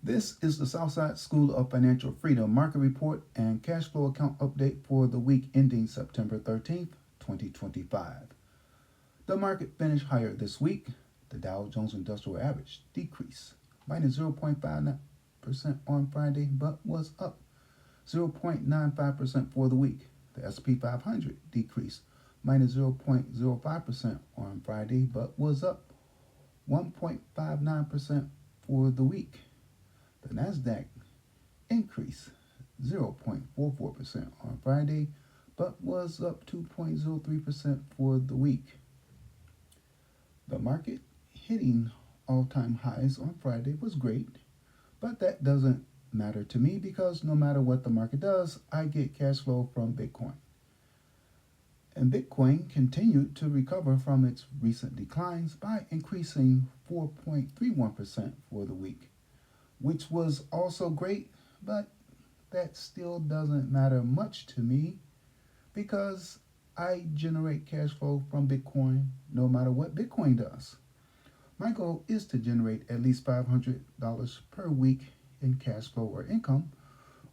This is the Southside School of Financial Freedom Market Report and Cash Flow Account Update for the week ending September 13th, 2025. The market finished higher this week. The Dow Jones Industrial Average decreased minus 0.59% on Friday, but was up 0.95% for the week. The S&P 500 decreased minus 0.05% on Friday, but was up 1.59% for the week. The NASDAQ increased 0.44% on Friday, but was up 2.03% for the week. The market hitting all-time highs on Friday was great, but that doesn't matter to me because no matter what the market does, I get cash flow from Bitcoin. And Bitcoin continued to recover from its recent declines by increasing 4.31% for the week, which was also great, but that still doesn't matter much to me because I generate cash flow from Bitcoin no matter what Bitcoin does. My goal is to generate at least $500 per week in cash flow or income,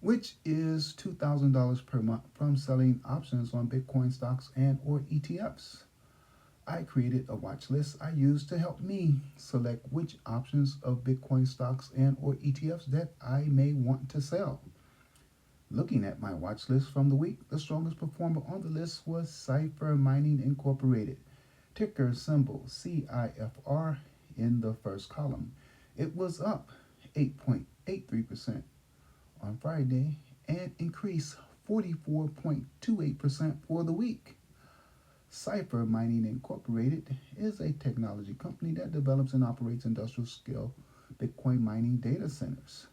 which is $2,000 per month from selling options on Bitcoin stocks and or ETFs. I created a watch list I use to help me select which options of Bitcoin stocks and or ETFs that I may want to sell. Looking at my watch list from the week, the strongest performer on the list was CIFR Mining Incorporated, ticker symbol CIFR in the first column. It was up 8.83% on Friday and increased 44.28% for the week. CIFR Mining Incorporated is a technology company that develops and operates industrial scale Bitcoin mining data centers.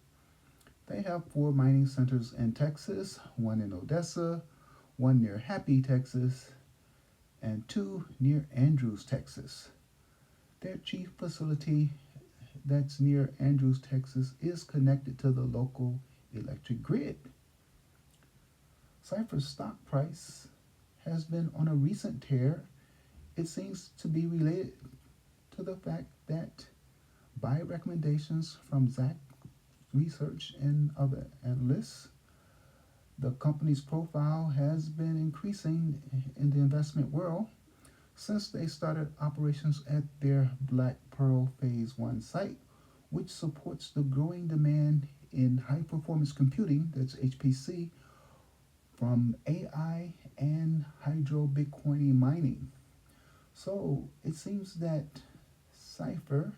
They have 4 mining centers in Texas, 1 in Odessa, 1 near Happy, Texas, and 2 near Andrews, Texas. Their chief facility that's near Andrews, Texas is connected to the local electric grid. CIFR's stock price has been on a recent tear. It seems to be related to the fact that buy recommendations from Zach Research and other analysts, the company's profile has been increasing in the investment world since they started operations at their Black Pearl Phase 1 site, which supports the growing demand in high performance computing, that's HPC, from AI and hydro Bitcoin mining. So it seems that CIFR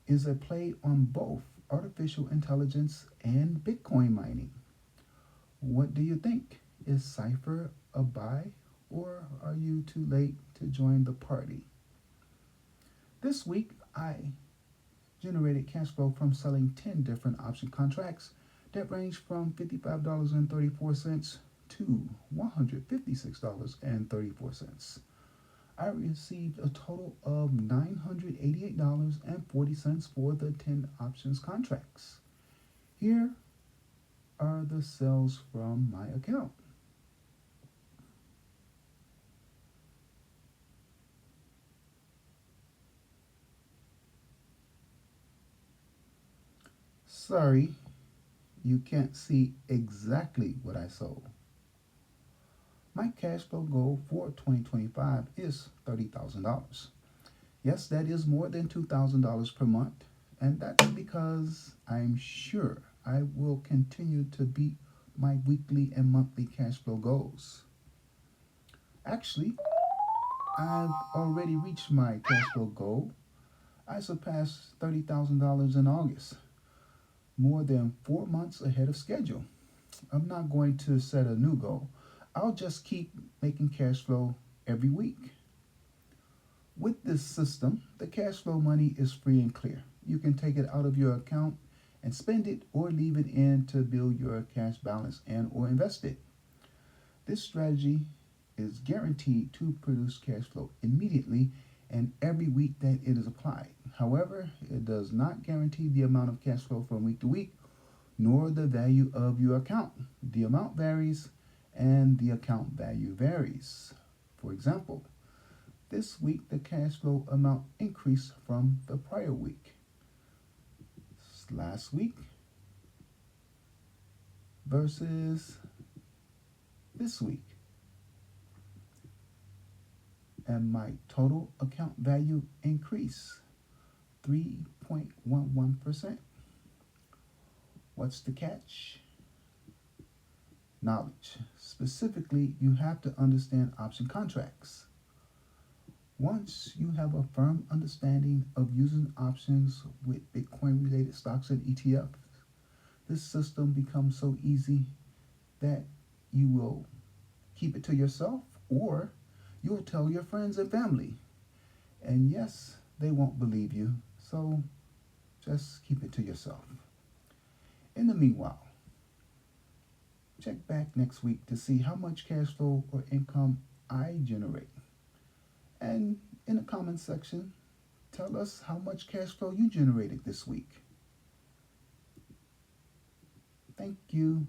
is a play on both artificial intelligence and Bitcoin mining. What do you think? Is CIFR a buy or are you too late to join the party? This week I generated cash flow from selling 10 different option contracts that range from $55.34 to $156.34. I received a total of $988.40 for the 10 options contracts. Here are the sales from my account. Sorry, you can't see exactly what I sold. My cash flow goal for 2025 is $30,000. Yes, that is more than $2,000 per month, and that's because I'm sure I will continue to beat my weekly and monthly cash flow goals. Actually, I've already reached my cash flow goal. I surpassed $30,000 in August, more than 4 months ahead of schedule. I'm not going to set a new goal. I'll just keep making cash flow every week. With this system, the cash flow money is free and clear. You can take it out of your account and spend it or leave it in to build your cash balance and or invest it. This strategy is guaranteed to produce cash flow immediately and every week that it is applied. However, it does not guarantee the amount of cash flow from week to week, nor the value of your account. The amount varies and the account value varies. For example, this week the cash flow amount increased from the prior week. last week versus this week. And my total account value increased 3.11%. What's the catch? Knowledge. Specifically, you have to understand option contracts. Once you have a firm understanding of using options with Bitcoin related stocks and ETFs, this system becomes so easy that you will keep it to yourself, or you'll tell your friends and family. And yes, they won't believe you, so just keep it to yourself. In the meanwhile, check back next week to see how much cash flow or income I generate. And in the comments section, tell us how much cash flow you generated this week. Thank you.